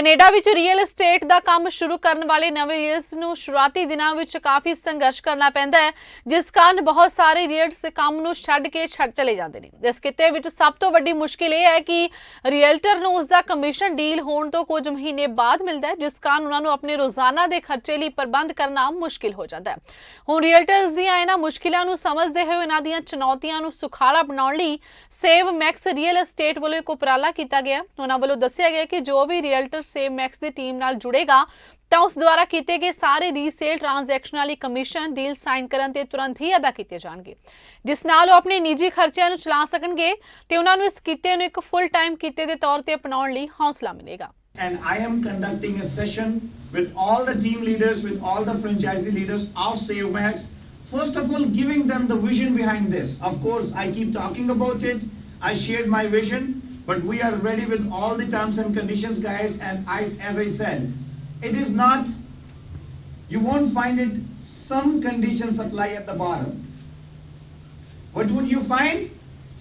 Canada ਵਿੱਚ real estate ਦਾ ਕੰਮ ਸ਼ੁਰੂ ਕਰਨ ਵਾਲੇ ਨਵੇਂ ਰੀਅਲਸ ਨੂੰ ਸ਼ੁਰੂਆਤੀ ਦਿਨਾਂ ਵਿੱਚ ਕਾਫੀ ਸੰਘਰਸ਼ ਕਰਨਾ ਪੈਂਦਾ ਹੈ, ਜਿਸ ਕਾਰਨ ਬਹੁਤ ਸਾਰੇ ਰੀਅਲਟਸ ਕੰਮ ਨੂੰ ਛੱਡ ਕੇ ਚਲੇ ਜਾਂਦੇ ਨੇ। ਇਸ ਕਿੱਤੇ ਵਿੱਚ ਸਭ ਤੋਂ ਵੱਡੀ ਮੁਸ਼ਕਿਲ ਇਹ ਹੈ ਕਿ ਰੀਅਲਟਰ ਨੂੰ ਉਸ ਦਾ ਕਮਿਸ਼ਨ ਡੀਲ ਹੋਣ ਤੋਂ ਕੁਝ ਮਹੀਨੇ ਬਾਅਦ ਮਿਲਦਾ ਹੈ, ਜਿਸ ਕਾਰਨ ਉਹਨਾਂ ਨੂੰ ਆਪਣੇ ਰੋਜ਼ਾਨਾ ਦੇ ਖਰਚੇ ਲਈ ਪ੍ਰਬੰਧ ਕਰਨਾ ਮੁਸ਼ਕਿਲ ਹੋ ਜਾਂਦਾ ਹੈ। ਹੁਣ ਰੀਅਲਟਰਸ ਦੀਆਂ ਇਹਨਾਂ ਮੁਸ਼ਕਿਲਾਂ ਨੂੰ ਸਮਝਦੇ ਹੋਏ ਇਹਨਾਂ ਦੀਆਂ ਚੁਣੌਤੀਆਂ ਨੂੰ ਸੁਖਾਲਾ ਬਣਾਉਣ ਲਈ ਸੇਵ ਮੈਕਸ ਰੀਅਲ estate ਵੱਲੋਂ ਇੱਕ ਉਪਰਾਲਾ ਕੀਤਾ ਗਿਆ। ਉਹਨਾਂ ਵੱਲੋਂ ਦੱਸਿਆ ਗਿਆ ਕਿ ਜੋ ਵੀ ਰੀਅਲਟਰ ਸੇਵ ਮੈਕਸ ਦੀ ਟੀਮ ਨਾਲ ਜੁੜੇਗਾ ਤਾਂ ਉਸ ਦੁਆਰਾ ਕੀਤੇ ਗਏ ਸਾਰੇ ਰੀਸੇਲ ਟ੍ਰਾਂਜੈਕਸ਼ਨਾਂ ਲਈ ਕਮਿਸ਼ਨ ਡੀਲ ਸਾਈਨ ਕਰਨ ਤੇ ਤੁਰੰਤ ਹੀ ਅਦਾ ਕੀਤੇ ਜਾਣਗੇ, ਜਿਸ ਨਾਲ ਉਹ ਆਪਣੇ ਨਿੱਜੀ ਖਰਚਿਆਂ ਨੂੰ ਚਲਾ ਸਕਣਗੇ ਤੇ ਉਹਨਾਂ ਨੂੰ ਇਸ ਕਿੱਤੇ ਨੂੰ ਇੱਕ ਫੁੱਲ ਟਾਈਮ ਕਿੱਤੇ ਦੇ ਤੌਰ ਤੇ ਅਪਣਾਉਣ ਲਈ ਹੌਸਲਾ ਮਿਲੇਗਾ। And I am conducting a session with all the team leaders, with all the franchisee leaders of SaveMax. First of all, giving them the vision behind this. Of course, I keep talking about it. I shared my vision, but we are ready with all the terms and conditions, guys. And as I said, it is not, you won't find it some conditions apply at the bottom. What would you find?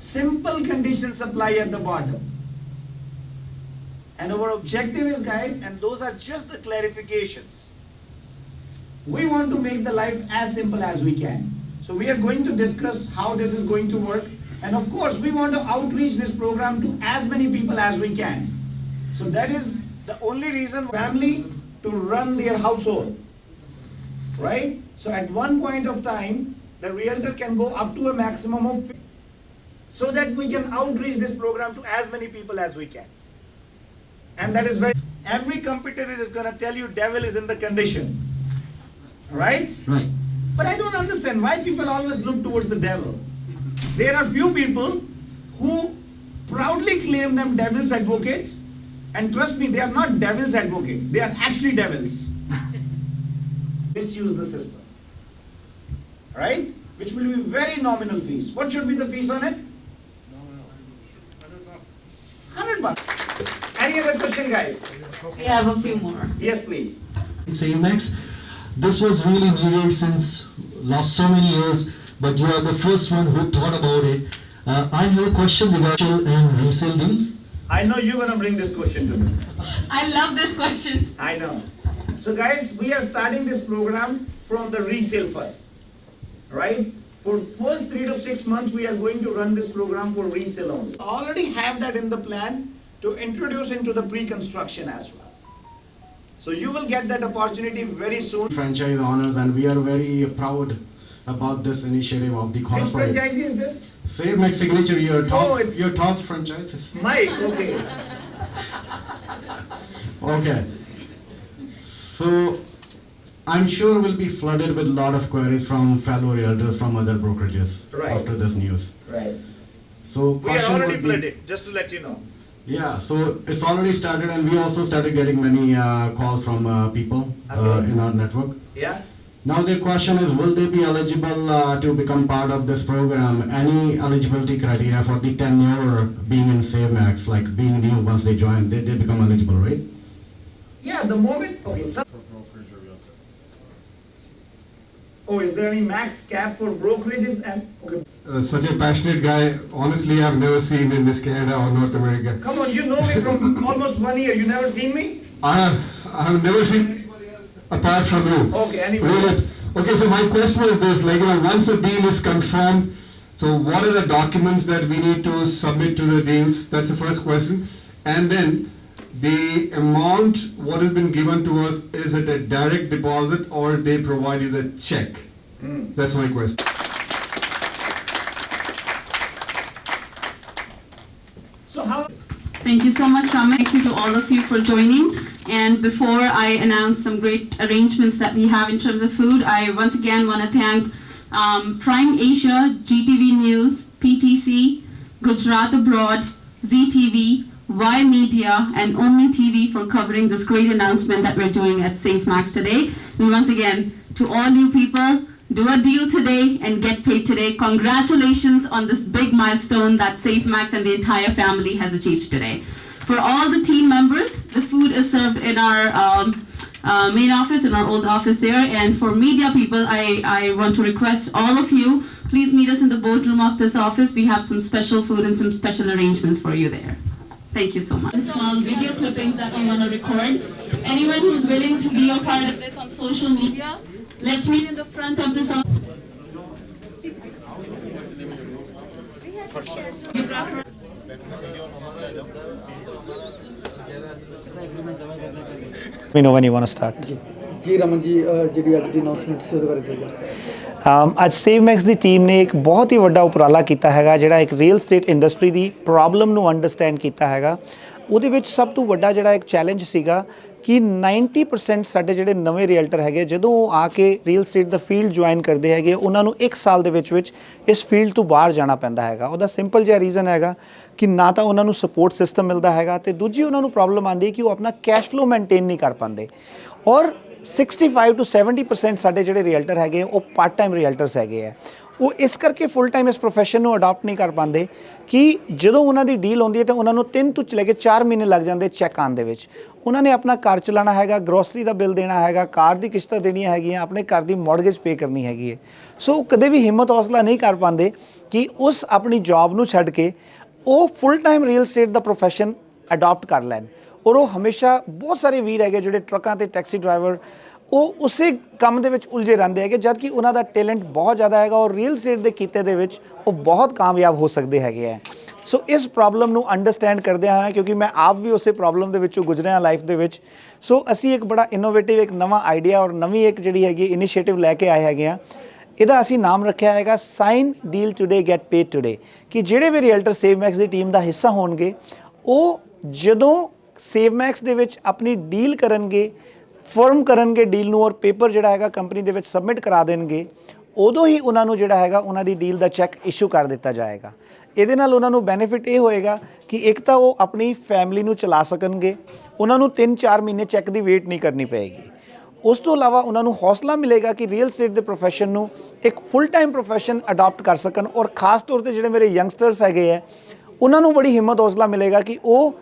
Simple conditions apply at the bottom. And our objective is, guys, and those are just the clarifications. We want to make the life as simple as we can. So we are going to discuss how this is going to work. And of course, we want to outreach this program to as many people as we can. So that is the only reason family to run their household, right? So at one point of time, the realtor can go up to a maximum of 50, so that we can outreach this program to as many people as we can. And that is where every competitor is going to tell you devil is in the condition, right? Right. But I don't understand why people always look towards the devil. There are few people who proudly claim them devil's advocates, and trust me, they are not devil's advocates. They are actually devils. Misuse the system, right? Which will be very nominal fees. What should be the fees on it? 100 bucks. Any other question, guys? We have a few more. Yes, please. SaveMax, this was really needed since last so many years, but you are the first one who thought about it. I have a question regarding and resale deals. I know you're going to bring this question to me. I love this question. I know. So guys, we are starting this program from the resale first, right? For first 3 to 6 months, we are going to run this program for resale only. Already have that in the plan to introduce into the pre-construction as well. So you will get that opportunity very soon. Franchise owners, and we are very proud about this initiative of the Which corporate. franchisee is this? SaveMax Signature, it's- your top franchise. Mike, okay. Okay. So I'm sure we'll be flooded with a lot of queries from fellow realtors from other brokerages Right. after this news. Right. So We are question already would be- flooded, just to let you know. Yeah, so it's already started, and we also started getting many calls from people Okay. in our network. Yeah? Now the question is, will they be eligible to become part of this program? Any eligibility criteria for the tenure being in SaveMax, like being new once they join, they become eligible, right? Yeah, the moment, okay. Oh, is there any max cap for brokerages and, okay. Such a passionate guy, honestly, I've never seen in this Canada or North America. Come on, you know me from almost 1 year. You never seen me? I have never seen anybody else apart from you. Okay, anyway. Really? Okay, so my question is this, like, once a deal is confirmed, so what are the documents that we need to submit to the deals? That's the first question. And then, the amount, what has been given to us, is it a direct deposit or they provide you the check? That's my question. So how? Thank you so much, Ramit. Thank you to all of you for joining. And before I announce some great arrangements that we have in terms of food, I once again want to thank Prime Asia, GTV News, PTC, Gujarat Abroad, ZTV, Y Media, and Omni TV for covering this great announcement that we're doing at SaveMax today. And once again, to all you people, do a deal today and get paid today. Congratulations on this big milestone that SaveMax and the entire family has achieved today. For all the team members, the food is served in our main office, in our old office there. And for media people, I want to request all of you, please meet us in the boardroom of this office. We have some special food and some special arrangements for you there. Thank you so much. And small video clippings that we want to record. Anyone who's willing to be a part of this on social media, let's meet in the front of this. We know when you want to start. ਜੀ ਰਮਨ ਜੀ ਜਿਹੜੀ ਅੱਜ ਦੀ announcement ਸੀ ਉਹਦੇ ਬਾਰੇ ਦੱਸੋ। ਅੱਜ ਸੇਵਮੈਕਸ ਦੀ team ਨੇ ਇੱਕ ਬਹੁਤ ਹੀ ਵੱਡਾ ਉਪਰਾਲਾ ਕੀਤਾ ਹੈਗਾ, ਜਿਹੜਾ ਇੱਕ ਰੀਅਲ ਸਟੇਟ ਇੰਡਸਟਰੀ ਦੀ ਪ੍ਰੋਬਲਮ ਨੂੰ ਅੰਡਰਸਟੈਂਡ ਕੀਤਾ ਹੈਗਾ। ਉਹਦੇ ਵਿੱਚ ਸਭ ਤੋਂ ਵੱਡਾ ਜਿਹੜਾ ਇੱਕ ਚੈਲੰਜ ਸੀਗਾ ਕਿ 90% ਸਾਡੇ ਜਿਹੜੇ ਨਵੇਂ ਰੀਅਲਟਰ ਹੈਗੇ, ਜਦੋਂ ਉਹ ਆ ਕੇ ਰੀਅਲ ਸਟੇਟ ਦਾ ਫੀਲਡ ਜੁਆਇਨ ਕਰਦੇ ਹੈਗੇ, ਉਹਨਾਂ ਨੂੰ 1 ਸਾਲ ਦੇ ਵਿੱਚ ਇਸ ਫੀਲਡ ਤੋਂ ਬਾਹਰ ਜਾਣਾ ਪੈਂਦਾ ਹੈਗਾ। ਉਹਦਾ ਸਿੰਪਲ ਜਿਹਾ ਰੀਜ਼ਨ ਹੈਗਾ ਕਿ ਨਾ ਤਾਂ ਉਹਨਾਂ ਨੂੰ ਸਪੋਰਟ ਸਿਸਟਮ ਮਿਲਦਾ ਹੈਗਾ, ਤੇ ਦੂਜੀ ਉਹਨਾਂ ਨੂੰ ਪ੍ਰੋਬਲਮ ਆਉਂਦੀ ਹੈ ਕਿ ਉਹ ਆਪਣਾ ਕੈਸ਼ ਫਲੋ ਮੇਨਟੇਨ ਨਹੀਂ ਕਰ ਪਾਉਂਦੇ। ਔਰ 65 to 70% ਸਾਡੇ ਜਿਹੜੇ ਰੀਅਲਟਰ ਹੈਗੇ ਉਹ ਪਾਰਟ ਟਾਈਮ ਰੀਅਲਟਰਸ ਹੈਗੇ ਆ। ਉਹ ਇਸ ਕਰਕੇ ਫੁੱਲ ਟਾਈਮ ਇਸ ਪ੍ਰੋਫੈਸ਼ਨ ਨੂੰ ਅਡਾਪਟ ਨਹੀਂ ਕਰ ਪਾਉਂਦੇ ਕਿ ਜਦੋਂ ਉਹਨਾਂ ਦੀ ਡੀਲ ਹੁੰਦੀ ਹੈ ਤਾਂ ਉਹਨਾਂ ਨੂੰ 3 ਤੋਂ ਲੈ ਕੇ 4 ਮਹੀਨੇ ਲੱਗ ਜਾਂਦੇ ਚੈੱਕ ਆਉਣ ਦੇ ਵਿੱਚ। ਉਹਨਾਂ ਨੇ ਆਪਣਾ ਘਰ ਚਲਾਉਣਾ ਹੈਗਾ, ਗਰੋਸਰੀ ਦਾ ਬਿੱਲ ਦੇਣਾ ਹੈਗਾ, ਕਾਰ ਦੀ ਕਿਸ਼ਤਾਂ ਦੇਣੀਆਂ ਹੈਗੀਆਂ, ਆਪਣੇ ਘਰ ਦੀ ਮੌਰਗੇਜ ਪੇ ਕਰਨੀ ਹੈਗੀ ਹੈ। ਸੋ ਕਦੇ ਵੀ ਹਿੰਮਤ ਹੌਸਲਾ ਨਹੀਂ ਕਰ ਪਾਉਂਦੇ ਕਿ ਉਸ ਆਪਣੀ ਜੌਬ ਨੂੰ ਛੱਡ ਕੇ ਉਹ ਫੁੱਲ ਟਾਈਮ ਰੀਅਲ ਸਟੇਟ ਦਾ ਪ੍ਰੋਫੈਸ਼ਨ ਅਡਾਪਟ ਕਰ ਲੈਣ। ਔਰ ਉਹ ਹਮੇਸ਼ਾ ਬਹੁਤ ਸਾਰੇ ਵੀਰ ਹੈਗੇ ਜਿਹੜੇ ਟਰੱਕਾਂ ਤੇ ਟੈਕਸੀ ਡਰਾਈਵਰ, ਉਹ ਉਸੇ ਕੰਮ ਦੇ ਵਿੱਚ ਉਲਝੇ ਰਹਿੰਦੇ ਹੈਗੇ, ਜਦ ਕਿ ਉਹਨਾਂ ਦਾ ਟੈਲੈਂਟ ਬਹੁਤ ਜ਼ਿਆਦਾ ਹੈਗਾ ਔਰ ਰੀਅਲ ਸਟੇਟ ਦੇ ਕੀਤੇ ਦੇ ਵਿੱਚ ਉਹ ਬਹੁਤ ਕਾਮਯਾਬ ਹੋ ਸਕਦੇ ਹੈਗੇ ਹੈ। ਸੋ ਇਸ ਪ੍ਰੋਬਲਮ ਨੂੰ ਅੰਡਰਸਟੈਂਡ ਕਰਦਿਆਂ ਹੋਇਆ, ਕਿਉਂਕਿ ਮੈਂ ਆਪ ਵੀ ਉਸੇ ਪ੍ਰੋਬਲਮ ਦੇ ਵਿੱਚੋਂ ਗੁਜ਼ਰਿਆ ਲਾਈਫ ਦੇ ਵਿੱਚ, ਸੋ ਅਸੀਂ ਇੱਕ ਬੜਾ ਇਨੋਵੇਟਿਵ ਇੱਕ ਨਵਾਂ ਆਈਡੀਆ ਔਰ ਨਵੀਂ ਇੱਕ ਜਿਹੜੀ ਹੈਗੀ ਇਨੀਸ਼ੀਏਟਿਵ ਲੈ ਕੇ ਆਏ ਹੈਗੇ ਆ। ਇਹਦਾ ਅਸੀਂ ਨਾਮ ਰੱਖਿਆ ਹੈਗਾ sign deal today get paid today, ਕਿ ਜਿਹੜੇ ਵੀ ਰੀਅਲਟਰ ਸੇਵਮੈਕਸ ਦੀ ਟੀਮ ਦਾ ਹਿੱਸਾ ਹੋਣਗੇ, ਉਹ ਜਦੋਂ ਸੇਵਮੈਕਸ ਦੇ ਵਿੱਚ ਆਪਣੀ ਡੀਲ ਕਰਨਗੇ, ਫਰਮ ਕਰਨਗੇ ਡੀਲ ਨੂੰ, ਔਰ ਪੇਪਰ ਜਿਹੜਾ ਹੈਗਾ ਕੰਪਨੀ ਦੇ ਵਿੱਚ ਸਬਮਿਟ ਕਰਾ ਦੇਣਗੇ, ਉਦੋਂ ਹੀ ਉਹਨਾਂ ਨੂੰ ਜਿਹੜਾ ਹੈਗਾ ਉਹਨਾਂ ਦੀ ਡੀਲ ਦਾ ਚੈੱਕ ਇਸ਼ੂ ਕਰ ਦਿੱਤਾ ਜਾਏਗਾ। ਇਹਦੇ ਨਾਲ ਉਹਨਾਂ ਨੂੰ ਬੈਨੀਫਿਟ ਇਹ ਹੋਏਗਾ ਕਿ ਇੱਕ ਤਾਂ ਉਹ ਆਪਣੀ ਫੈਮਿਲੀ ਨੂੰ ਚਲਾ ਸਕਣਗੇ, ਉਹਨਾਂ ਨੂੰ 3-4 ਮਹੀਨੇ ਚੈੱਕ ਦੀ ਵੇਟ ਨਹੀਂ ਕਰਨੀ ਪਏਗੀ। ਉਸ ਤੋਂ ਇਲਾਵਾ ਉਹਨਾਂ ਨੂੰ ਹੌਸਲਾ ਮਿਲੇਗਾ ਕਿ ਰੀਅਲ ਸਟੇਟ ਦੇ ਪ੍ਰੋਫੈਸ਼ਨ ਨੂੰ ਇੱਕ ਫੁੱਲ ਟਾਈਮ ਪ੍ਰੋਫੈਸ਼ਨ ਅਡਾਪਟ ਕਰ ਸਕਣ। ਔਰ ਖਾਸ ਤੌਰ ਤੇ ਜਿਹੜੇ ਮੇਰੇ ਯੰਗਸਟਰਸ ਹੈਗੇ ਹੈ, ਉਹਨਾਂ ਨੂੰ ਬੜੀ ਹਿੰਮਤ ਹੌਸਲਾ ਮਿਲੇਗਾ ਕਿ ਉਹ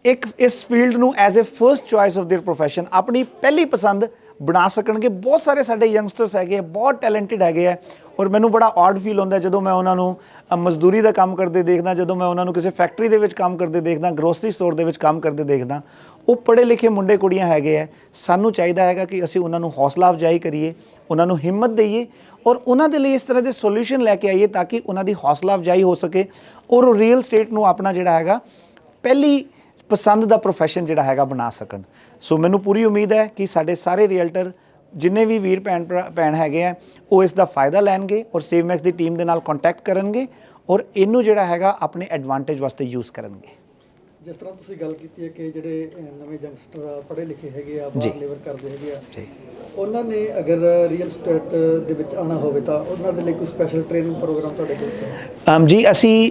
ਇੱਕ ਇਸ ਫੀਲਡ ਨੂੰ as a first choice of their profession ਆਪਣੀ ਪਹਿਲੀ ਪਸੰਦ ਬਣਾ ਸਕਣਗੇ। ਬਹੁਤ ਸਾਰੇ ਸਾਡੇ ਯੰਗਸਟਰਸ ਹੈਗੇ, ਬਹੁਤ ਟੈਲੈਂਟਡ ਹੈਗੇ ਹੈ, ਔਰ ਮੈਨੂੰ ਬੜਾ ਔਡ ਫੀਲ ਹੁੰਦਾ ਜਦੋਂ ਮੈਂ ਉਹਨਾਂ ਨੂੰ ਮਜ਼ਦੂਰੀ ਦਾ ਕੰਮ ਕਰਦੇ ਦੇਖਦਾ, ਜਦੋਂ ਮੈਂ ਉਹਨਾਂ ਨੂੰ ਕਿਸੇ ਫੈਕਟਰੀ ਦੇ ਵਿੱਚ ਕੰਮ ਕਰਦੇ ਦੇਖਦਾ, ਗਰੋਸਰੀ ਸਟੋਰ ਦੇ ਵਿੱਚ ਕੰਮ ਕਰਦੇ ਦੇਖਦਾ। ਉਹ ਪੜ੍ਹੇ ਲਿਖੇ ਮੁੰਡੇ ਕੁੜੀਆਂ ਹੈਗੇ ਹੈ। ਸਾਨੂੰ ਚਾਹੀਦਾ ਹੈਗਾ ਕਿ ਅਸੀਂ ਉਹਨਾਂ ਨੂੰ ਹੌਸਲਾ ਅਫਜ਼ਾਈ ਕਰੀਏ, ਉਹਨਾਂ ਨੂੰ ਹਿੰਮਤ ਦਈਏ, ਔਰ ਉਹਨਾਂ ਦੇ ਲਈ ਇਸ ਤਰ੍ਹਾਂ ਦੇ ਸੋਲੂਸ਼ਨ ਲੈ ਕੇ ਆਈਏ ਤਾਂ ਕਿ ਉਹਨਾਂ ਦੀ ਹੌਸਲਾ ਅਫਜ਼ਾਈ ਹੋ ਸਕੇ ਔਰ ਉਹ ਰੀਅਲ ਸਟੇਟ ਨੂੰ ਆਪਣਾ ਜਿਹੜਾ ਹੈਗਾ ਪਹਿਲੀ ਪਸੰਦ ਦਾ ਪ੍ਰੋਫੈਸ਼ਨ ਜਿਹੜਾ ਹੈਗਾ ਬਣਾ ਸਕਣ। ਸੋ ਮੈਨੂੰ ਪੂਰੀ ਉਮੀਦ ਹੈ ਕਿ ਸਾਡੇ ਸਾਰੇ ਰੀਅਲਟਰ ਜਿੰਨੇ ਵੀ ਵੀਰ ਭੈਣ ਹੈਗੇ ਆ, ਉਹ ਇਸ ਦਾ ਫਾਇਦਾ ਲੈਣਗੇ ਔਰ ਸੇਵਮੈਕਸ ਦੀ ਟੀਮ ਦੇ ਨਾਲ ਕੰਟੈਕਟ ਕਰਨਗੇ ਔਰ ਇਹਨੂੰ ਜਿਹੜਾ ਹੈਗਾ ਆਪਣੇ ਐਡਵਾਂਟੇਜ ਵਾਸਤੇ ਯੂਜ਼ ਕਰਨਗੇ। ਜਿਸ ਤਰ੍ਹਾਂ ਤੁਸੀਂ ਗੱਲ ਕੀਤੀ ਹੈ ਕਿ ਜਿਹੜੇ ਨਵੇਂ ਯੰਗਸਟਰ ਪੜ੍ਹੇ ਲਿਖੇ ਹੈਗੇ ਆ, ਬਾਹਰ ਲੇਬਰ ਕਰਦੇ ਹੈਗੇ ਆ, ਉਹਨਾਂ ਨੇ ਅਗਰ ਰੀਅਲ ਸਟੇਟ ਦੇ ਵਿੱਚ ਆਉਣਾ ਹੋਵੇ ਤਾਂ ਉਹਨਾਂ ਦੇ ਲਈ ਕੋਈ ਸਪੈਸ਼ਲ ਟ੍ਰੇਨਿੰਗ ਪ੍ਰੋਗਰਾਮ ਤੁਹਾਡੇ ਕੋਲ? ਜੀ ਅਸੀਂ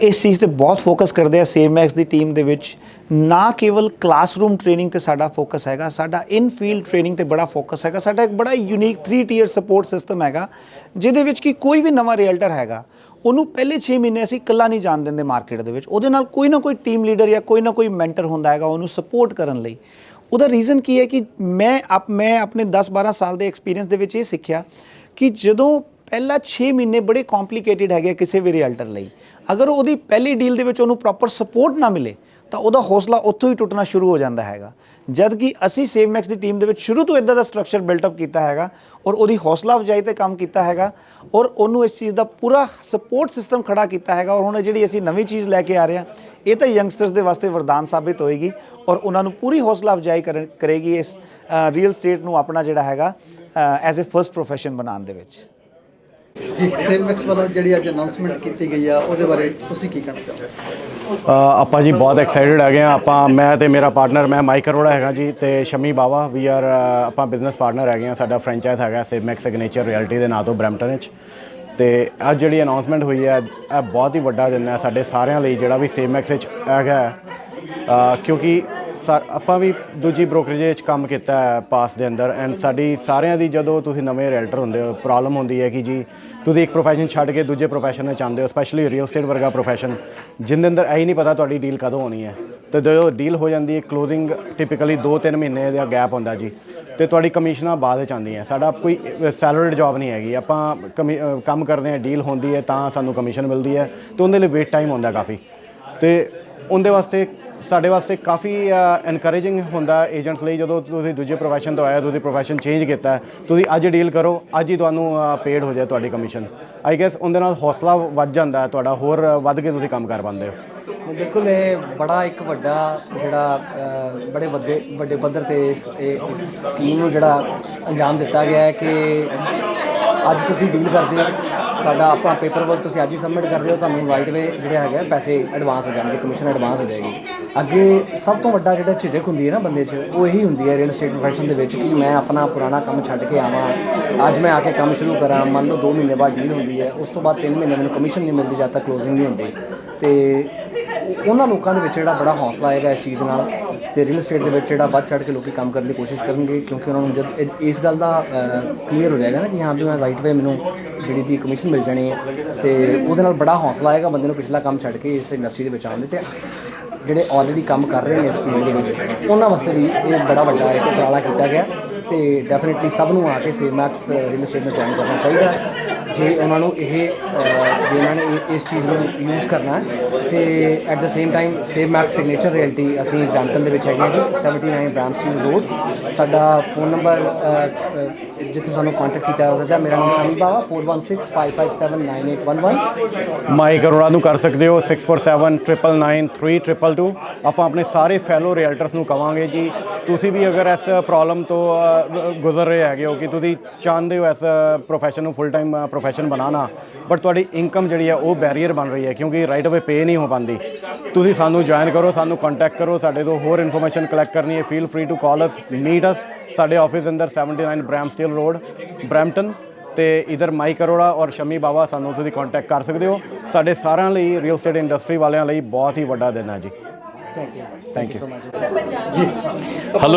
ਇਸ ਚੀਜ਼ ਤੇ ਬਹੁਤ ਫੋਕਸ ਕਰਦੇ ਹਾਂ ਸੇਵਮੈਕਸ ਦੀ ਟੀਮ ਦੇ ਵਿੱਚ। ਨਾ ਕੇਵਲ ਕਲਾਸਰੂਮ ਟ੍ਰੇਨਿੰਗ ਤੇ ਸਾਡਾ ਫੋਕਸ ਹੈਗਾ, ਸਾਡਾ ਇਨ ਫੀਲਡ ਟ੍ਰੇਨਿੰਗ ਤੇ ਬੜਾ ਫੋਕਸ ਹੈਗਾ। ਸਾਡਾ ਇੱਕ ਬੜਾ ਯੂਨੀਕ 3 ਟੀਅਰ ਸਪੋਰਟ ਸਿਸਟਮ ਹੈਗਾ, ਜਿਹਦੇ ਵਿੱਚ ਕਿ ਕੋਈ ਵੀ ਨਵਾਂ ਰੀਅਲਟਰ ਹੈਗਾ, ਉਹਨੂੰ ਪਹਿਲੇ 6 ਮਹੀਨੇ ਅਸੀਂ ਇਕੱਲਾ ਨਹੀਂ ਜਾਣ ਦਿੰਦੇ ਮਾਰਕੀਟ ਦੇ ਵਿੱਚ। ਉਹਦੇ ਨਾਲ ਕੋਈ ਨਾ ਕੋਈ ਟੀਮ ਲੀਡਰ ਜਾਂ ਕੋਈ ਨਾ ਕੋਈ ਮੈਂਟਰ ਹੁੰਦਾ ਹੈਗਾ ਉਹਨੂੰ ਸਪੋਰਟ ਕਰਨ ਲਈ। ਉਹਦਾ ਰੀਜ਼ਨ ਕੀ ਹੈ ਕਿ ਮੈਂ ਆਪਣੇ 10-12 ਸਾਲ ਦੇ ਐਕਸਪੀਰੀਅੰਸ ਦੇ ਵਿੱਚ ਇਹ ਸਿੱਖਿਆ ਕਿ ਜਦੋਂ ਪਹਿਲਾ 6 ਮਹੀਨੇ ਬੜੇ ਕੰਪਲਿਕੇਟਿਡ ਹੈਗੇ ਕਿਸੇ ਵੀ ਰੀਅਲਟਰ ਲਈ, ਅਗਰ ਉਹਦੀ ਪਹਿਲੀ ਡੀਲ ਦੇ ਵਿੱਚ ਉਹਨੂੰ ਪ੍ਰੋਪਰ ਸਪੋਰਟ ਨਾ ਮਿਲੇ ਤਾਂ ਉਹਦਾ ਹੌਸਲਾ ਉੱਥੋਂ ਹੀ ਟੁੱਟਣਾ ਸ਼ੁਰੂ ਹੋ ਜਾਂਦਾ ਹੈਗਾ। ਜਦ ਕਿ ਅਸੀਂ ਸੇਵਮੈਕਸ ਦੀ ਟੀਮ ਦੇ ਵਿੱਚ ਸ਼ੁਰੂ ਤੋਂ ਇੱਦਾਂ ਦਾ ਸਟਰਕਚਰ ਬਿਲਟਅਪ ਕੀਤਾ ਹੈਗਾ ਔਰ ਉਹਦੀ ਹੌਸਲਾ ਅਫਜ਼ਾਈ ਤੇ ਕੰਮ ਕੀਤਾ ਹੈਗਾ ਔਰ ਉਹਨੂੰ ਇਸ ਚੀਜ਼ ਦਾ ਪੂਰਾ ਸਪੋਰਟ ਸਿਸਟਮ ਖੜਾ ਕੀਤਾ ਹੈਗਾ। ਔਰ ਹੁਣ ਜਿਹੜੀ ਅਸੀਂ ਨਵੀਂ ਚੀਜ਼ ਲੈ ਕੇ ਆ ਰਹੇ ਹਾਂ, ਇਹ ਤਾਂ ਯੰਗਸਟਰਸ ਦੇ ਵਾਸਤੇ ਵਰਦਾਨ ਸਾਬਿਤ ਹੋਏਗੀ ਔਰ ਉਹਨਾਂ ਨੂੰ ਪੂਰੀ ਹੌਸਲਾ ਅਫਜ਼ਾਈ ਕਰੇਗੀ ਇਸ ਰੀਅਲ ਸਟੇਟ ਨੂੰ ਆਪਣਾ ਜਿਹੜਾ ਹੈਗਾ ਐਜ਼ ਅ ਫਰਸਟ ਪ੍ਰੋਫੈਸ਼ਨ ਬਣਾਉਣ ਦੇ ਵਿੱਚ। ਜੀ ਸੇਵਮੈਕਸ ਵੱਲੋਂ ਜਿਹੜੀ ਅੱਜ ਅਨਾਉਂਸਮੈਂਟ ਕੀਤੀ ਗਈ ਆ, ਉਹਦੇ ਬਾਰੇ ਤੁਸੀਂ ਕੀ ਕਹਿਣਾ ਚਾਹੁੰਦੇ ਹੋ? ਆਪਾਂ ਜੀ ਬਹੁਤ ਐਕਸਾਈਟਡ ਹੈਗੇ ਆ। ਆਪਾਂ ਮੈਂ ਤੇ ਮੇਰਾ ਪਾਰਟਨਰ, ਮੈਂ ਮਾਈਕ ਅਰੋੜਾ ਹੈਗਾ ਜੀ, ਤੇ ਸ਼ਮੀ ਬਾਵਾ, ਵੀ ਆਰ ਆਪਾਂ ਬਿਜ਼ਨਸ ਪਾਰਟਨਰ ਹੈਗੇ ਆ। ਸਾਡਾ ਫਰੈਂਚਾਈਜ਼ ਹੈਗਾ ਸੇਵਮੈਕਸ ਸਿਗਨੇਚਰ ਰਿਐਲਿਟੀ ਦੇ ਨਾਂ ਤੋਂ ਬਰੈਂਪਟਨ ਵਿੱਚ। ਤੇ ਅੱਜ ਜਿਹੜੀ ਅਨਾਉਂਸਮੈਂਟ ਹੋਈ ਹੈ, ਇਹ ਬਹੁਤ ਹੀ ਵੱਡਾ ਦਿਨ ਹੈ ਸਾਡੇ ਸਾਰਿਆਂ ਲਈ ਜਿਹੜਾ ਵੀ ਸੇਵਮੈਕਸ ਵਿੱਚ ਹੈਗਾ, ਕਿਉਂਕਿ ਆਪਾਂ ਵੀ ਦੂਜੀ ਬ੍ਰੋਕਰੇਜ ਵਿੱਚ ਕੰਮ ਕੀਤਾ ਹੈ ਪਾਸ ਦੇ ਅੰਦਰ। ਐਂਡ ਸਾਡੀ ਸਾਰਿਆਂ ਦੀ ਜਦੋਂ ਤੁਸੀਂ ਨਵੇਂ ਰੀਅਲਟਰ ਹੁੰਦੇ ਹੋ, ਪ੍ਰੋਬਲਮ ਹੁੰਦੀ ਹੈ ਕਿ ਜੀ ਤੁਸੀਂ ਇੱਕ ਪ੍ਰੋਫੈਸ਼ਨ ਛੱਡ ਕੇ ਦੂਜੇ ਪ੍ਰੋਫੈਸ਼ਨ ਵਿੱਚ ਆਉਂਦੇ ਹੋ, ਸਪੈਸ਼ਲੀ ਰੀਅਲ ਸਟੇਟ ਵਰਗਾ ਪ੍ਰੋਫੈਸ਼ਨ ਜਿਹਦੇ ਅੰਦਰ ਇਹ ਹੀ ਨਹੀਂ ਪਤਾ ਤੁਹਾਡੀ ਡੀਲ ਕਦੋਂ ਹੋਣੀ ਹੈ। ਅਤੇ ਜਦੋਂ ਡੀਲ ਹੋ ਜਾਂਦੀ ਹੈ, ਕਲੋਜ਼ਿੰਗ ਟਿਪੀਕਲੀ 2-3 ਮਹੀਨੇ ਦਾ ਗੈਪ ਹੁੰਦਾ ਜੀ, ਅਤੇ ਤੁਹਾਡੀ ਕਮਿਸ਼ਨਾਂ ਬਾਅਦ ਵਿੱਚ ਆਉਂਦੀਆਂ। ਸਾਡਾ ਕੋਈ ਸੈਲਰੀਡ ਜੋਬ ਨਹੀਂ ਹੈਗੀ, ਆਪਾਂ ਕੰਮ ਕਰਦੇ ਹਾਂ, ਡੀਲ ਹੁੰਦੀ ਹੈ ਤਾਂ ਸਾਨੂੰ ਕਮਿਸ਼ਨ ਮਿਲਦੀ ਹੈ, ਅਤੇ ਉਹਦੇ ਲਈ ਵੇਟ ਟਾਈਮ ਹੁੰਦਾ ਕਾਫੀ। ਅਤੇ ਉਹਦੇ ਵਾਸਤੇ ਸਾਡੇ ਵਾਸਤੇ ਕਾਫੀ ਐਨਕਰੇਜਿੰਗ ਹੁੰਦਾ ਏਜੰਟਸ ਲਈ ਜਦੋਂ ਤੁਸੀਂ ਦੂਜੇ ਪ੍ਰੋਫੈਸ਼ਨ ਤੋਂ ਆਏ, ਤੁਸੀਂ ਪ੍ਰੋਫੈਸ਼ਨ ਚੇਂਜ ਕੀਤਾ, ਤੁਸੀਂ ਅੱਜ ਡੀਲ ਕਰੋ, ਅੱਜ ਹੀ ਤੁਹਾਨੂੰ ਪੇਡ ਹੋ ਜਾਏ ਤੁਹਾਡੀ ਕਮਿਸ਼ਨ। ਆਈ ਗੈਸ ਉਹਦੇ ਨਾਲ ਹੌਸਲਾ ਵੱਧ ਜਾਂਦਾ ਤੁਹਾਡਾ, ਹੋਰ ਵੱਧ ਕੇ ਤੁਸੀਂ ਕੰਮ ਕਰ ਪਾਉਂਦੇ ਹੋ। ਬਿਲਕੁਲ ਇਹ ਬੜਾ ਇੱਕ ਵੱਡਾ ਜਿਹੜਾ ਬੜੇ ਵੱਡੇ ਪੱਧਰ ਤੇ ਇਹ ਸਕੀਮ ਨੂੰ ਜਿਹੜਾ ਅੰਜਾਮ ਦਿੱਤਾ ਗਿਆ ਹੈ ਕਿ ਅੱਜ ਤੁਸੀਂ ਡੀਲ ਕਰਦੇ ਹੋ, ਤੁਹਾਡਾ ਆਪਣਾ ਪੇਪਰ ਵਰਕ ਤੁਸੀਂ ਅੱਜ ਹੀ ਸਬਮਿਟ ਕਰਦੇ ਹੋ, ਤੁਹਾਨੂੰ ਰਾਈਟ ਵੇ ਜਿਹੜੇ ਹੈਗੇ ਪੈਸੇ ਐਡਵਾਂਸ ਹੋ ਜਾਣਗੇ, ਕਮਿਸ਼ਨ ਐਡਵਾਂਸ ਹੋ ਜਾਏਗੀ। ਅੱਗੇ ਸਭ ਤੋਂ ਵੱਡਾ ਜਿਹੜਾ ਝਿਜਕ ਹੁੰਦੀ ਹੈ ਨਾ ਬੰਦੇ 'ਚ, ਉਹ ਇਹੀ ਹੁੰਦੀ ਹੈ ਰੀਅਲ estate ਪ੍ਰੋਫੈਸ਼ਨ ਦੇ ਵਿੱਚ ਕਿ ਮੈਂ ਆਪਣਾ ਪੁਰਾਣਾ ਕੰਮ ਛੱਡ ਕੇ ਆਵਾਂ, ਅੱਜ ਮੈਂ ਆ ਕੇ ਕੰਮ ਸ਼ੁਰੂ ਕਰਾਂ। ਮੰਨ ਲਓ 2 ਮਹੀਨੇ ਬਾਅਦ ਡੀਲ ਹੁੰਦੀ ਹੈ, ਉਸ ਤੋਂ ਬਾਅਦ 3 ਮਹੀਨੇ ਮੈਨੂੰ ਕਮਿਸ਼ਨ ਨਹੀਂ ਮਿਲਦੀ ਜਦ ਤੱਕ ਕਲੋਜ਼ਿੰਗ ਨਹੀਂ ਹੁੰਦੀ। ਤੇ ਉਹਨਾਂ ਲੋਕਾਂ ਦੇ ਵਿੱਚ ਜਿਹੜਾ ਬੜਾ ਹੌਸਲਾ ਆਏਗਾ ਇਸ ਚੀਜ਼ ਨਾਲ, ਤੇ ਰੀਅਲ estate ਦੇ ਵਿੱਚ ਜਿਹੜਾ ਵੱਧ ਚੜ੍ਹ ਕੇ ਲੋਕੀ ਕੰਮ ਕਰਨ ਦੀ ਕੋਸ਼ਿਸ਼ ਕਰਨਗੇ, ਕਿਉਂਕਿ ਉਹਨਾਂ ਨੂੰ ਜਦ ਇਸ ਗੱਲ ਦਾ ਕਲੀਅਰ ਹੋ ਜਾਏਗਾ ਨਾ ਕਿ ਹਾਂ ਵੀ ਮੈਂ ਰਾਈਟ ਵੇ ਮੈਨੂੰ ਜਿਹੜੀ ਦੀ ਕਮਿਸ਼ਨ ਮਿਲ ਜਾਣੀ ਹੈ, ਤੇ ਉਹਦੇ ਨਾਲ ਬੜਾ ਹੌਸਲਾ ਆਏਗਾ ਬੰਦੇ ਨੂੰ ਪਿਛਲਾ ਕੰਮ ਛੱਡ ਕੇ ਇਸ ਇੰਡਸਟਰੀ ਦੇ ਵਿੱਚ ਆਉਣ ਦੇ। ਤੇ ਜਿਹੜੇ ਆਲਰੇਡੀ ਕੰਮ ਕਰ ਰਹੇ ਨੇ ਇਸ ਫੀਲਡ ਦੇ ਵਿੱਚ, ਉਹਨਾਂ ਵਾਸਤੇ ਵੀ ਇਹ ਬੜਾ ਵੱਡਾ ਇੱਕ ਉਪਰਾਲਾ ਕੀਤਾ ਗਿਆ। ਤੇ ਡੈਫੀਨੇਟਲੀ ਸਭ ਨੂੰ ਆ ਕੇ ਸੇਵ ਮੈਕਸ ਰੀਅਲ estate ਨੂੰ ਜੁਆਇਨ ਕਰਨਾ ਚਾਹੀਦਾ ਜੇ ਉਹਨਾਂ ਨੂੰ ਜੇ ਉਹਨਾਂ ਨੇ ਇਸ ਚੀਜ਼ ਨੂੰ ਯੂਜ਼ ਕਰਨਾ ਹੈ। ਤੇ at the same time save max signature realty ਅਸੀਂ ਬ੍ਰੈਂਪਟਨ ਦੇ ਵਿੱਚ ਹੈਗੇ ਹਾਂ ਜੀ, 79 ਬ੍ਰੈਂਪਟਨ ਰੋਡ। ਸਾਡਾ ਫੋਨ ਨੰਬਰ ਜਿੱਥੇ ਸਾਨੂੰ ਕੰਟੈਕਟ ਕੀਤਾ ਜਾ ਸਕਦਾ, ਮੇਰਾ ਨਾਮ ਸ਼ਮੀ ਬਾਵਾ, 4165579811। ਮਾਈਕ ਅਰੋੜਾ ਨੂੰ ਕਰ ਸਕਦੇ ਹੋ 6479993222। ਆਪਾਂ ਆਪਣੇ ਸਾਰੇ ਫੈਲੋ ਰੀਅਲਟਰਸ ਨੂੰ ਕਵਾਂਗੇ ਜੀ, ਤੁਸੀਂ ਵੀ ਅਗਰ ਇਸ ਪ੍ਰੋਬਲਮ ਤੋਂ ਗੁਜ਼ਰ ਰਹੇ ਹੈਗੇ ਹੋ ਕਿ ਤੁਸੀਂ ਚਾਹੁੰਦੇ ਹੋ ਇਸ ਪ੍ਰੋਫੈਸ਼ਨ ਨੂੰ ਫੁੱਲ ਟਾਈਮ ਪ੍ਰੋਫੈਸ਼ਨ ਬਣਾਉਣਾ, ਬਟ ਤੁਹਾਡੀ ਇਨਕਮ ਜਿਹੜੀ ਹੈ ਉਹ ਬੈਰੀਅਰ ਬਣ ਰਹੀ ਹੈ ਕਿਉਂਕਿ ਰਾਈਟ ਅਵੇ ਪੇ ਨਹੀਂ ਹੋ ਪਾਉਂਦੀ, ਤੁਸੀਂ ਸਾਨੂੰ ਜੁਆਇਨ ਕਰੋ, ਸਾਨੂੰ ਕੰਟੈਕਟ ਕਰੋ। ਸਾਡੇ ਤੋਂ ਹੋਰ ਇਨਫੋਰਮੇਸ਼ਨ ਕਲੈਕਟ ਕਰਨੀ ਹੈ, feel free to call us, meet us. ਸਾਡੇ ਆਫਿਸ ਅੰਦਰ 79 ਬ੍ਰੈਮਸਟੇਲ ਰੋਡ, ਬ੍ਰੈਂਪਟਨ। ਤੇ ਇਧਰ ਮਾਈਕ ਅਰੋੜਾ ਔਰ ਸ਼ਮੀ ਬਾਵਾ ਸਾਨੂੰ ਤੁਸੀਂ ਕੰਟੈਕਟ ਕਰ ਸਕਦੇ ਹੋ। ਸਾਡੇ ਸਾਰਿਆਂ ਲਈ ਰੀਅਲ estate ਇੰਡਸਟਰੀ ਵਾਲਿਆਂ ਲਈ ਬਹੁਤ ਹੀ ਵੱਡਾ ਦਿਨ ਹੈ ਜੀ। Thank you.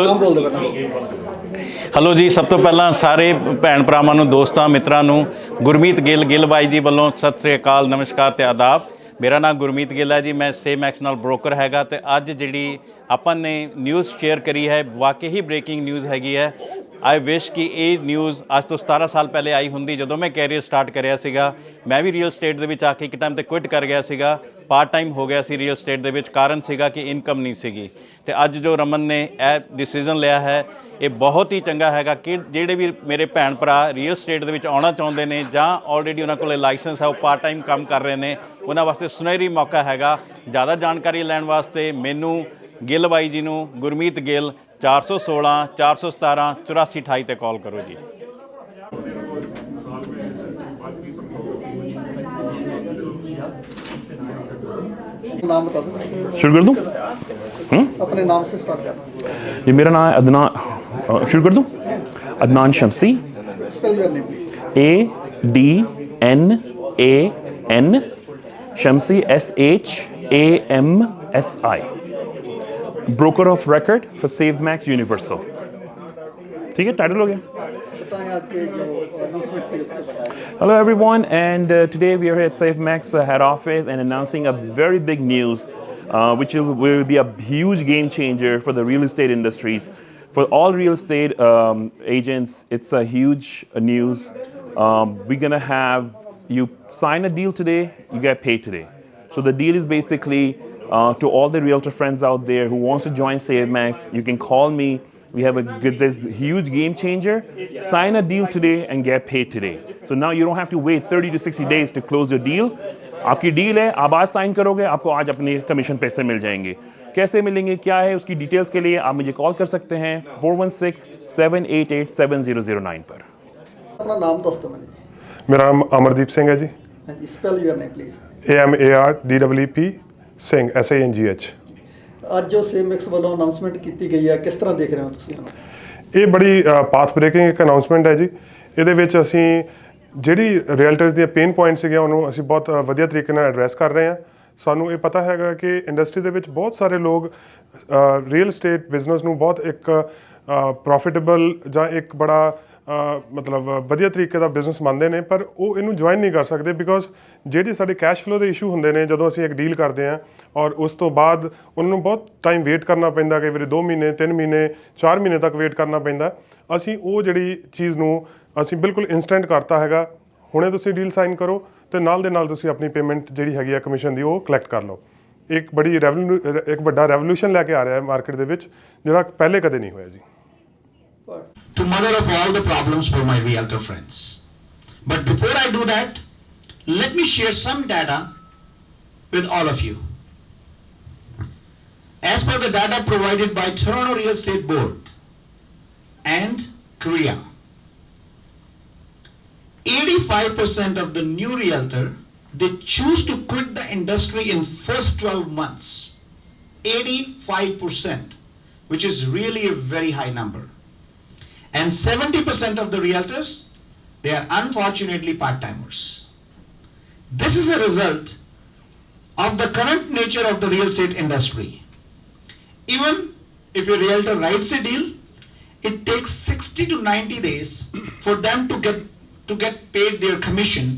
ਹੈਲੋ ਜੀ, ਸਭ ਤੋਂ ਪਹਿਲਾਂ ਸਾਰੇ ਭੈਣ ਭਰਾਵਾਂ ਨੂੰ, ਦੋਸਤਾਂ ਮਿੱਤਰਾਂ ਨੂੰ ਗੁਰਮੀਤ ਗਿੱਲ ਬਾਈ ਜੀ ਵੱਲੋਂ ਸਤਿ ਸ੍ਰੀ ਅਕਾਲ, ਨਮਸਕਾਰ ਤੇ ਆਦਾਬ। ਮੇਰਾ ਨਾਮ ਗੁਰਮੀਤ ਗਿੱਲ ਹੈ ਜੀ, ਮੈਂ ਸੇਵ ਮੈਕਸ ਨਾਲ ਬ੍ਰੋਕਰ ਹੈਗਾ। ਤੇ ਅੱਜ ਜਿਹੜੀ ਆਪਾਂ ਨੇ ਨਿਊਜ਼ ਸ਼ੇਅਰ ਕਰੀ ਹੈ, ਵਾਕਈ ਹੀ ਬ੍ਰੇਕਿੰਗ ਨਿਊਜ਼ ਹੈਗੀ ਹੈ। ਆਈ ਵਿਸ਼ ਕਿ ਇਹ ਨਿਊਜ਼ ਅੱਜ ਤੋਂ 17 ਸਾਲ ਪਹਿਲੇ ਆਈ ਹੁੰਦੀ, ਜਦੋਂ ਮੈਂ ਕੈਰੀਅਰ ਸਟਾਰਟ ਕਰਿਆ ਸੀਗਾ। ਮੈਂ ਵੀ ਰੀਅਲ estate ਦੇ ਵਿੱਚ ਆ ਕੇ ਇੱਕ ਟਾਈਮ ਤੇ ਕੁਇਟ ਕਰ ਗਿਆ ਸੀਗਾ, ਪਾਰਟ ਟਾਈਮ ਹੋ ਗਿਆ ਸੀ ਰੀਅਲ estate ਦੇ ਵਿੱਚ। ਕਾਰਨ ਸੀਗਾ ਕਿ ਇਨਕਮ ਨਹੀਂ ਸੀਗੀ। ਤੇ ਅੱਜ ਜੋ ਰਮਨ ਨੇ ਇਹ ਡਿਸੀਜਨ ਲਿਆ ਹੈ, ਇਹ ਬਹੁਤ ਹੀ ਚੰਗਾ ਹੈਗਾ ਕਿ ਜਿਹੜੇ ਵੀ ਮੇਰੇ ਭੈਣ ਭਰਾ ਰੀਅਲ estate ਦੇ ਵਿੱਚ ਆਉਣਾ ਚਾਹੁੰਦੇ ਨੇ ਜਾਂ ਆਲਰੇਡੀ ਉਹਨਾਂ ਕੋਲ ਲਾਇਸੈਂਸ ਹੈ, ਉਹ ਪਾਰਟ ਟਾਈਮ ਕੰਮ ਕਰ ਰਹੇ ਨੇ, ਉਹਨਾਂ ਵਾਸਤੇ ਸੁਨਹਿਰੀ ਮੌਕਾ ਹੈਗਾ। ਜ਼ਿਆਦਾ ਜਾਣਕਾਰੀ ਲੈਣ ਵਾਸਤੇ ਮੈਨੂੰ ਗਿੱਲ ਬਾਈ ਜੀ ਨੂੰ, ਗੁਰਮੀਤ ਗਿੱਲ, 416 417 8428 ਤੇ ਕਾਲ ਕਰੋ ਜੀ। नाम बता दो, शुरू कर दूं? अपने नाम से स्टार्ट करना। ये मेरा नाम है अदनान, शुरू कर दूं? Adnan Shamsi, spell your name please. ADNAN Shamsi SHAMSI, broker of record for SaveMax Universal। ठीक है, टाइटल हो गया। बताएं आज के जो अनाउंसमेंट थी उसके बारे में। Hello everyone, and today we are here at SaveMax head office and announcing a very big news, which will be a huge game changer for the real estate industries. For all real estate agents, it's a huge news. We're gonna have you sign a deal today, you get paid today. So the deal is basically to all the realtor friends out there who wants to join SaveMax, you can call me. We have this huge game changer. Sign a deal today and get paid today. So now you don't have to wait 30 to 60 days to close your deal. आपकी deal है, आप आज sign करोगे, आपको आज अपने commission पैसे मिल जाएंगे। कैसे मिलेंगे, क्या है, उसकी डिटेल्स के लिए आप मुझे कॉल कर सकते हैं 416-788-7009 पर। अपना नाम दोस्तों में। ਮੇਰਾ ਨਾਮ ਅਮਰਦੀਪ ਸਿੰਘ ਹੈ ਜੀ, हाँ जी, spell your name please. AMARDEEP Singh SINGH। ਅੱਜ ਜੋ ਸੇਵ ਮੈਕਸ ਵੱਲੋਂ ਅਨਾਉਂਸਮੈਂਟ ਕੀਤੀ ਗਈ ਹੈ, ਕਿਸ ਤਰ੍ਹਾਂ ਦੇਖ ਰਹੇ ਹੋ ਤੁਸੀਂ ਇਹਨੂੰ? ਇਹ ਬੜੀ ਪਾਥ ਬ੍ਰੇਕਿੰਗ ਇੱਕ ਅਨਾਉਂਸਮੈਂਟ ਹੈ ਜੀ। ਇਹਦੇ ਵਿੱਚ ਅਸੀਂ ਜਿਹੜੀ ਰੀਅਲਟਰਸ ਦੀਆਂ ਪੇਨ ਪੁਆਇੰਟਸ ਸੀਗੀਆਂ ਉਹਨੂੰ ਅਸੀਂ ਬਹੁਤ ਵਧੀਆ ਤਰੀਕੇ ਨਾਲ ਐਡਰੈਸ ਕਰ ਰਹੇ ਹਾਂ। ਸਾਨੂੰ ਇਹ ਪਤਾ ਹੈਗਾ ਕਿ ਇੰਡਸਟਰੀ ਦੇ ਵਿੱਚ ਬਹੁਤ ਸਾਰੇ ਲੋਕ ਰੀਅਲ estate ਬਿਜ਼ਨਸ ਨੂੰ ਬਹੁਤ ਇੱਕ ਪ੍ਰੋਫਿਟੇਬਲ ਜਾਂ ਇੱਕ ਬੜਾ ਮਤਲਬ ਵਧੀਆ ਤਰੀਕੇ ਦਾ ਬਿਜ਼ਨਸ ਮੰਨਦੇ ਨੇ, ਪਰ ਉਹ ਇਹਨੂੰ ਜੁਆਇਨ ਨਹੀਂ ਕਰ ਸਕਦੇ ਬਿਕੋਜ਼ ਜਿਹੜੇ ਸਾਡੇ ਕੈਸ਼ ਫਲੋ ਦੇ ਇਸ਼ੂ ਹੁੰਦੇ ਨੇ ਜਦੋਂ ਅਸੀਂ ਇੱਕ ਡੀਲ ਕਰਦੇ ਹਾਂ, ਔਰ ਉਸ ਤੋਂ ਬਾਅਦ ਉਹਨਾਂ ਨੂੰ ਬਹੁਤ ਟਾਈਮ ਵੇਟ ਕਰਨਾ ਪੈਂਦਾ, ਕਈ ਵਾਰੀ 2 ਮਹੀਨੇ 3 ਮਹੀਨੇ 4 ਮਹੀਨੇ ਤੱਕ ਵੇਟ ਕਰਨਾ ਪੈਂਦਾ। ਅਸੀਂ ਉਹ ਜਿਹੜੀ ਚੀਜ਼ ਨੂੰ ਅਸੀਂ ਬਿਲਕੁਲ ਇੰਸਟੈਂਟ ਕਰਤਾ ਹੈਗਾ। ਹੁਣੇ ਤੁਸੀਂ ਡੀਲ ਸਾਈਨ ਕਰੋ ਤੇ ਨਾਲ ਦੇ ਨਾਲ ਤੁਸੀਂ ਆਪਣੀ ਪੇਮੈਂਟ ਜਿਹੜੀ ਹੈਗੀ ਆ ਕਮਿਸ਼ਨ ਦੀ ਉਹ ਕਲੈਕਟ ਕਰ ਲਓ। ਇੱਕ ਵੱਡਾ ਰੈਵੋਲੂਸ਼ਨ ਲੈ ਕੇ ਆ ਰਿਹਾ ਹੈ ਮਾਰਕੀਟ ਦੇ ਵਿੱਚ ਜਿਹੜਾ ਪਹਿਲੇ ਕਦੇ ਨਹੀਂ ਹੋਇਆ ਜੀ। To mother of all the problems for my realtor friends. But before I do that, let me share some data with all of you. As per the data provided by Toronto Real Estate Board and Korea, 85% of the new realtor, they choose to quit the industry in first 12 months. 85%, which is really a very high number. And 70% of the realtors, they are unfortunately part-timers. This is a result of the current nature of the real estate industry. Even if a realtor writes a deal, it takes 60 to 90 days for them to get paid their commission.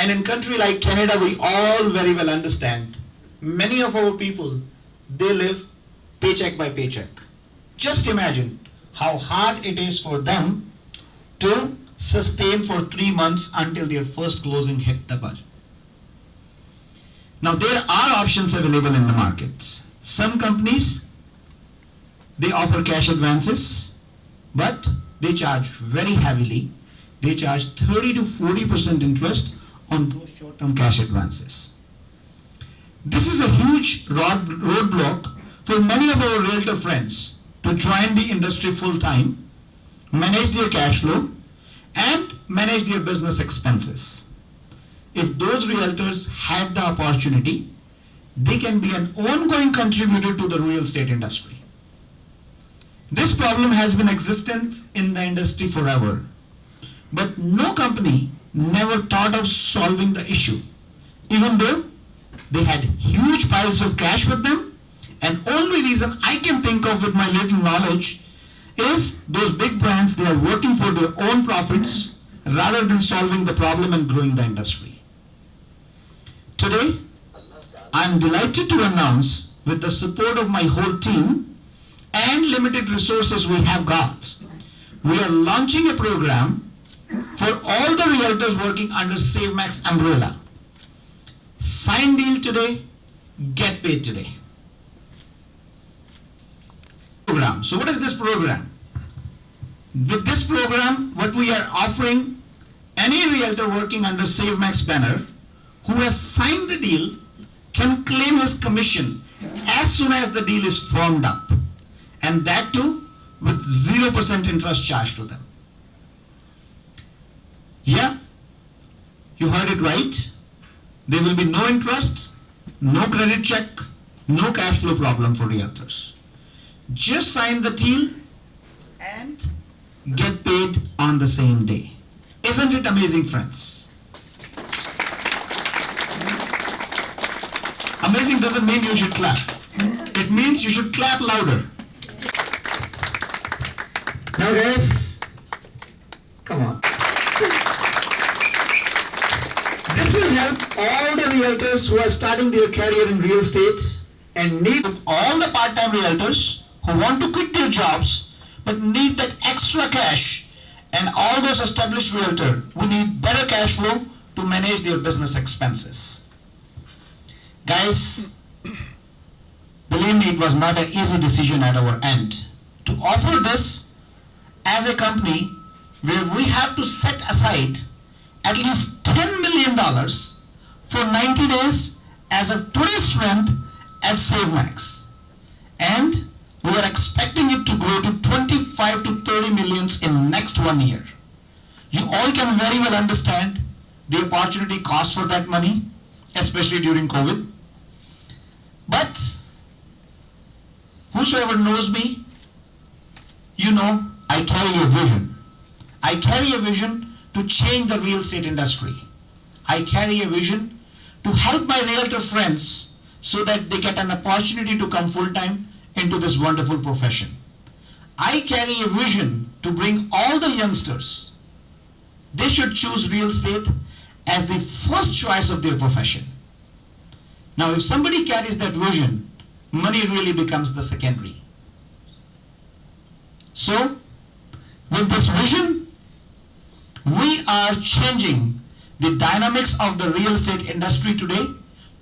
And in country like Canada, we all very well understand, many of our people, they live paycheck by paycheck. Just imagine how hard it is for them to sustain for 3 months until their first closing hit the budget. Now there are options available in the markets. Some companies, they offer cash advances, but they charge very heavily. They charge 30 to 40% interest on those short-term cash advances. This is a huge roadblock for many of our realtor friends to join the industry full-time, manage their cash flow, and manage their business expenses. If those realtors had the opportunity, they can be an ongoing contributor to the real estate industry. This problem has been existent in the industry forever, but no company never thought of solving the issue, even though they had huge piles of cash with them. And only reason I can think of with my little knowledge is those big brands, they are working for their own profits rather than solving the problem and growing the industry. Today, I am delighted to announce, with the support of my whole team and limited resources we have got, we are launching a program for all the realtors working under SaveMax umbrella. Sign deal today, get paid today. So what is this program? With this program, what we are offering, any realtor working under SaveMax banner who has signed the deal can claim his commission as soon as the deal is firmed up, and that too with 0% interest charged to them. Yeah, you heard it right. There will be no interest, no credit check, no cash flow problem for realtors. Just sign the deal and get paid on the same day. Isn't it amazing, friends? Amazing doesn't mean you should clap. It means you should clap louder. Now guys, come on. This will help all the realtors who are starting their career in real estate and need all the part-time realtors who want to quit their jobs but need that extra cash, and all those established realtors who need better cash flow to manage their business expenses. Guys, believe me, it was not an easy decision at our end to offer this as a company where we have to set aside at least $10 million for 90 days as of today's strength at SaveMax. And we are expecting it to grow to 25 to 30 millions in next 1 year. You all can very well understand the opportunity cost for that money, especially during COVID. But whosoever knows me, you know I carry a vision. I carry a vision to change the real estate industry. I carry a vision to help my realtor friends so that they get an opportunity to come full-time into this wonderful profession. I carry a vision to bring all the youngsters. They should choose real estate as the first choice of their profession. Now, if somebody carries that vision, money really becomes the secondary. So, with this vision, we are changing the dynamics of the real estate industry today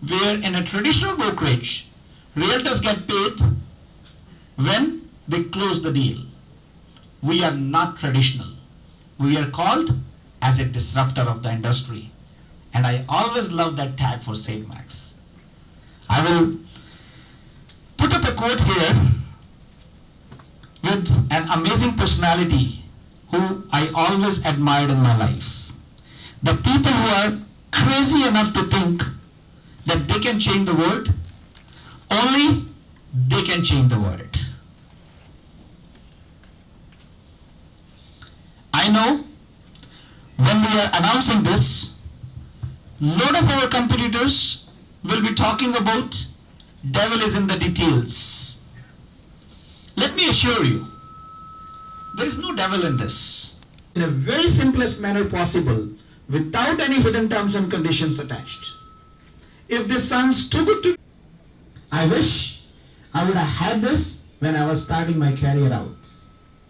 where in a traditional brokerage, realtors get paid when they close the deal. We are not traditional. We are called as a disruptor of the industry. And I always love that tag for SaveMax. I will put up a quote here with an amazing personality who I always admired in my life. The people who are crazy enough to think that they can change the world, only they can change the world. I know when we are announcing this, lot of our competitors will be talking about devil is in the details. Let me assure you, there is no devil in this. In a very simplest manner possible, without any hidden terms and conditions attached. If this sounds too good to, I wish I would have had this when I was starting my career out.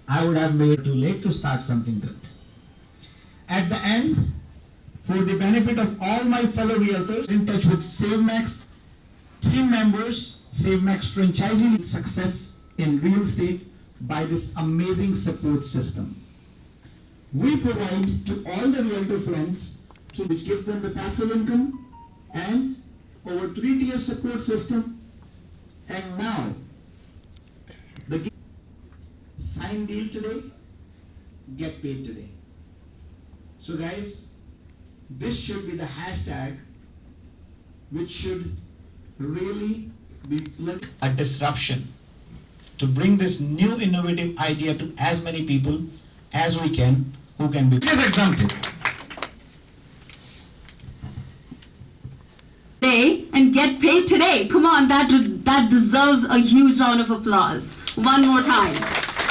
I would have made too late to start something good. At the end, for the benefit of all my fellow realtors, in touch with SaveMax team members, SaveMax franchisee success in real estate by this amazing support system. We provide to all the realtor friends which give them the passive income and over 3-tier support system, and now the sign deal today, get paid today. So guys, this should be the hashtag which should really be flipped. A disruption to bring this new innovative idea to as many people as we can who can be just exempted. And get paid today. Come on, that deserves a huge round of applause. One more time.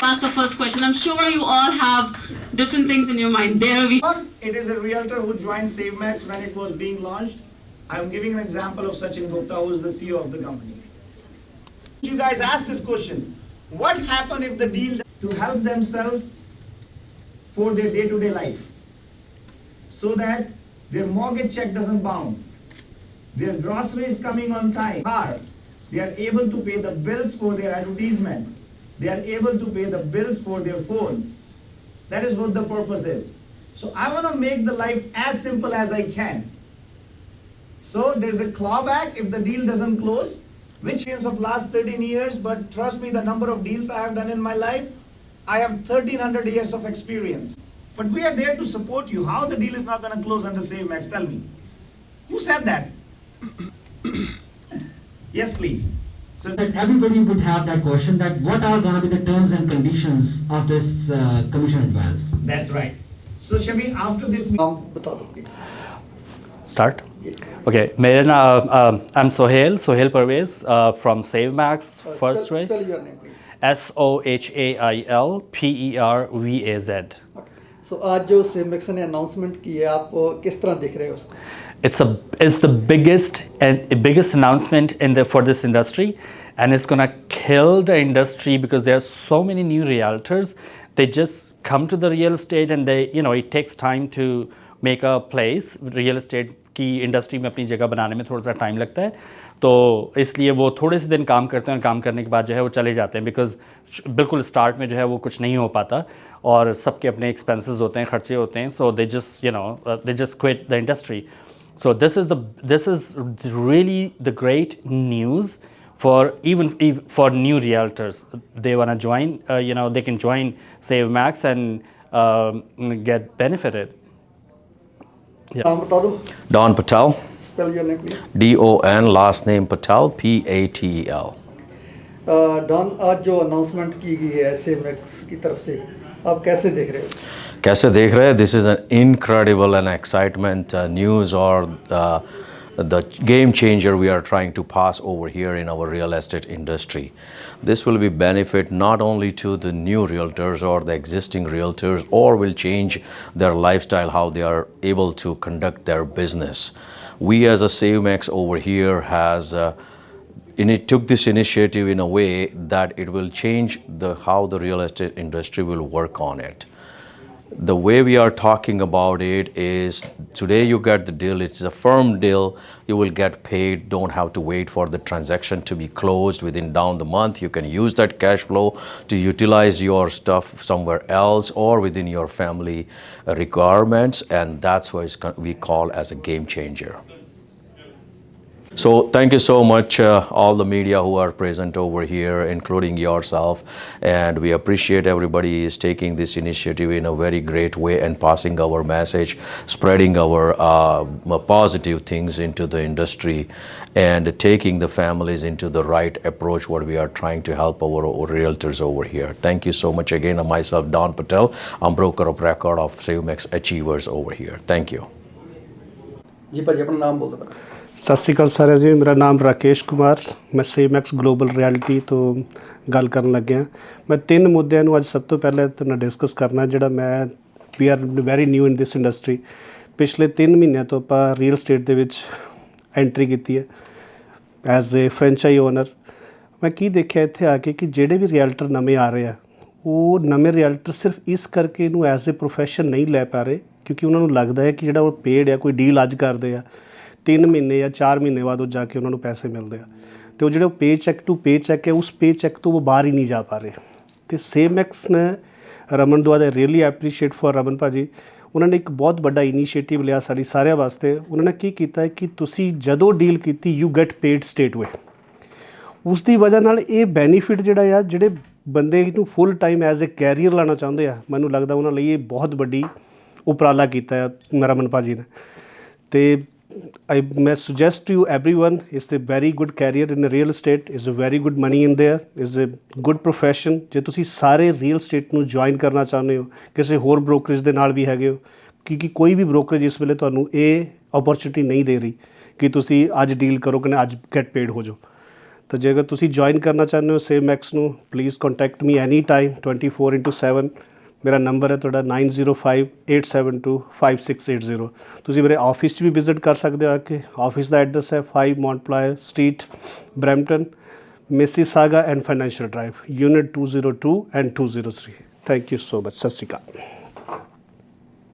Ask the first question. I'm sure you all have different things in your mind. There we. It is a realtor who joined SaveMax when it was being launched. I'm giving an example of Sachin Gupta, who is the CEO of the company. You guys ask this question: what happened if the deal to help themselves for their day-to-day life, so that their mortgage check doesn't bounce, their groceries coming on time, they are able to pay the bills for their advertisement, they are able to pay the bills for their phones. That is what the purpose is. So I want to make the life as simple as I can. So there's a clawback if the deal doesn't close, which is of last 13 years, but trust me, the number of deals I have done in my life, I have 1300 years of experience. But we are there to support you. How the deal is not going to close under SaveMax? Tell me. Who said that? Yes, please. So that everybody would have that question that what are going to be the terms and conditions of this commission advance? That's right. So Shabi, after this, please. Start. Okay, I'm Sohail Parvez from SaveMax First Choice. Spell your name, please. SOHAIL PERVAZ. So आज जो SaveMax ने announcement की है, आप किस तरह देख रहे हो उसको? It's the biggest announcement for this industry, and it's gonna kill the industry because there are so many new realtors. They just come to the real estate and it takes time to make a place. Real estate की industry में अपनी जगह बनाने में थोड़ा सा time लगता है, तो इसलिए वो थोड़े से दिन काम करते हैं और काम करने के बाद जो है वो चले जाते हैं, बिकॉज बिल्कुल स्टार्ट में जो है वो कुछ नहीं हो पाता और सबके अपने एक्सपेंसेस होते हैं, खर्चे होते हैं, so they just quit the industry. So this is really the great news for even for new realtors. They want to join, they can join SaveMax and get benefited. नाम बता दो. Don Patel. Spell your name, please. DON, last name Patel, PATEL. Done, आज जो announcement की गई है SaveMax की तरफ से, आप कैसे देख रहे हो? कैसे देख रहे हैं? This is an incredible and excitement news, or the game changer we are trying to pass over here in our real estate industry. This will be benefit not only to the new realtors or the existing realtors, or will change their lifestyle, how they are able to conduct their business. We as a SaveMax over here took this initiative in a way that it will change how the real estate industry will work on it. The way we are talking about it is today you get the deal, it's a firm deal, you will get paid, don't have to wait for the transaction to be closed within down the month. You can use that cash flow to utilize your stuff somewhere else or within your family requirements, and that's what we call as a game changer. So thank you so much, all the media who are present over here, including yourself, and we appreciate everybody is taking this initiative in a very great way and passing our message, spreading our positive things into the industry, and taking the families into the right approach what we are trying to help our realtors over here. Thank you so much again. Myself, Don Patel, I'm broker of record of SaveMax Achievers over here. Thank you. ਜੀ ਭਾਜੀ ਆਪਣਾ ਨਾਮ ਬੋਲ ਦਿਓ ਪਹਿਲਾਂ। ਸਤਿ ਸ਼੍ਰੀ ਅਕਾਲ ਸਾਰਿਆਂ ਜੀ, ਮੇਰਾ ਨਾਮ ਰਾਕੇਸ਼ ਕੁਮਾਰ, ਮੈਂ ਸੇਵਮੈਕਸ ਗਲੋਬਲ ਰਿਐਲਿਟੀ ਤੋਂ ਗੱਲ ਕਰਨ ਲੱਗਿਆ। ਮੈਂ 3 ਮੁੱਦਿਆਂ ਨੂੰ ਅੱਜ ਸਭ ਤੋਂ ਪਹਿਲਾਂ ਤੁਹਾਡੇ ਨਾਲ ਡਿਸਕਸ ਕਰਨਾ, ਜਿਹੜਾ ਮੈਂ we are very new in this industry. ਪਿਛਲੇ 3 ਮਹੀਨਿਆਂ ਤੋਂ ਆਪਾਂ ਰੀਅਲ ਸਟੇਟ ਦੇ ਵਿੱਚ ਐਂਟਰੀ ਕੀਤੀ ਹੈ ਐਜ਼ ਏ ਫਰੈਂਚਾਈਜ਼ ਓਨਰ। ਮੈਂ ਕੀ ਦੇਖਿਆ ਇੱਥੇ ਆ ਕੇ ਕਿ ਜਿਹੜੇ ਵੀ ਰੀਅਲਟਰ ਨਵੇਂ ਆ ਰਹੇ ਆ, ਉਹ ਨਵੇਂ ਰੀਅਲਟਰ ਸਿਰਫ ਇਸ ਕਰਕੇ ਇਹਨੂੰ ਐਜ਼ ਏ ਪ੍ਰੋਫੈਸ਼ਨ ਨਹੀਂ ਲੈ ਪਾ ਰਹੇ ਕਿਉਂਕਿ ਉਹਨਾਂ ਨੂੰ ਲੱਗਦਾ ਹੈ ਕਿ ਜਿਹੜਾ ਉਹ ਪੇਡ ਆ, ਕੋਈ ਡੀਲ ਅੱਜ ਕਰਦੇ ਆ, 3 ਮਹੀਨੇ ਜਾਂ 4 ਮਹੀਨੇ ਬਾਅਦ ਉਹ ਜਾ ਕੇ ਉਹਨਾਂ ਨੂੰ ਪੈਸੇ ਮਿਲਦੇ ਆ, ਅਤੇ ਉਹ ਜਿਹੜੇ ਪੇ ਚੈੱਕ ਟੂ ਪੇ ਚੈੱਕ ਹੈ, ਉਸ ਪੇ ਚੈੱਕ ਤੋਂ ਉਹ ਬਾਹਰ ਹੀ ਨਹੀਂ ਜਾ ਪਾ ਰਹੇ। ਅਤੇ ਸੇਵਮੈਕਸ ਨੇ ਰਮਨ ਦੁਆਰਾ ਰੀਅਲੀ ਐਪਰੀਸ਼ੀਏਟ ਫॉर ਰਮਨ ਭਾਜੀ, ਉਹਨਾਂ ਨੇ ਇੱਕ ਬਹੁਤ ਵੱਡਾ ਇਨੀਸ਼ੀਏਟਿਵ ਲਿਆ ਸਾਡੀ ਸਾਰਿਆਂ ਵਾਸਤੇ। ਉਹਨਾਂ ਨੇ ਕੀ ਕੀਤਾ ਹੈ ਕਿ ਤੁਸੀਂ ਜਦੋਂ ਡੀਲ ਕੀਤੀ ਯੂ ਗੈਟ ਪੇਡ ਸਟੇਟ ਵੇ। ਉਸ ਦੀ ਵਜ੍ਹਾ ਨਾਲ ਇਹ ਬੈਨੀਫਿਟ ਜਿਹੜਾ ਆ, ਜਿਹੜੇ ਬੰਦੇ ਇਹਨੂੰ full time as a career ਲਾਉਣਾ ਚਾਹੁੰਦੇ ਆ, ਮੈਨੂੰ ਲੱਗਦਾ ਉਹਨਾਂ ਲਈ ਇਹ ਬਹੁਤ ਵੱਡੀ ਉਪਰਾਲਾ ਕੀਤਾ ਆ ਰਮਨ ਭਾਜੀ ਨੇ। ਅਤੇ I suggest to you everyone, it's a very good career in real estate, is a very good money in there, is a good profession। ਜੇ ਤੁਸੀਂ ਸਾਰੇ ਰੀਅਲ ਸਟੇਟ ਨੂੰ ਜੁਆਇਨ ਕਰਨਾ ਚਾਹੁੰਦੇ ਹੋ, ਕਿਸੇ ਹੋਰ ਬ੍ਰੋਕਰੇਜ ਦੇ ਨਾਲ ਵੀ ਹੈਗੇ ਹੋ, ਕਿਉਂਕਿ ਕੋਈ ਵੀ ਬ੍ਰੋਕਰੇਜ ਇਸ ਵੇਲੇ ਤੁਹਾਨੂੰ ਇਹ ਓਪਰਚੁਨਿਟੀ ਨਹੀਂ ਦੇ ਰਹੀ ਕਿ ਤੁਸੀਂ ਅੱਜ ਡੀਲ ਕਰੋ ਕਿ ਅੱਜ ਗੈਟ ਪੇਡ ਹੋ ਜਾਓ। ਤਾਂ ਜੇਕਰ ਤੁਸੀਂ ਜੁਆਇਨ ਕਰਨਾ ਚਾਹੁੰਦੇ ਹੋ ਸੇਵਮੈਕਸ ਨੂੰ, please contact me any time 24/7। ਮੇਰਾ ਨੰਬਰ ਹੈ ਤੁਹਾਡਾ 9058725680। ਤੁਸੀਂ ਮੇਰੇ ਆਫਿਸ 'ਚ ਵੀ ਵਿਜ਼ਿਟ ਕਰ ਸਕਦੇ ਹੋ ਆ ਕੇ। ਆਫਿਸ ਦਾ ਐਡਰੈਸ ਹੈ 5 Montpelier street, Brampton, Mississauga and financial drive, unit 202 and 203। Thank you so much. ਸਤਿ ਸ਼੍ਰੀ ਅਕਾਲ।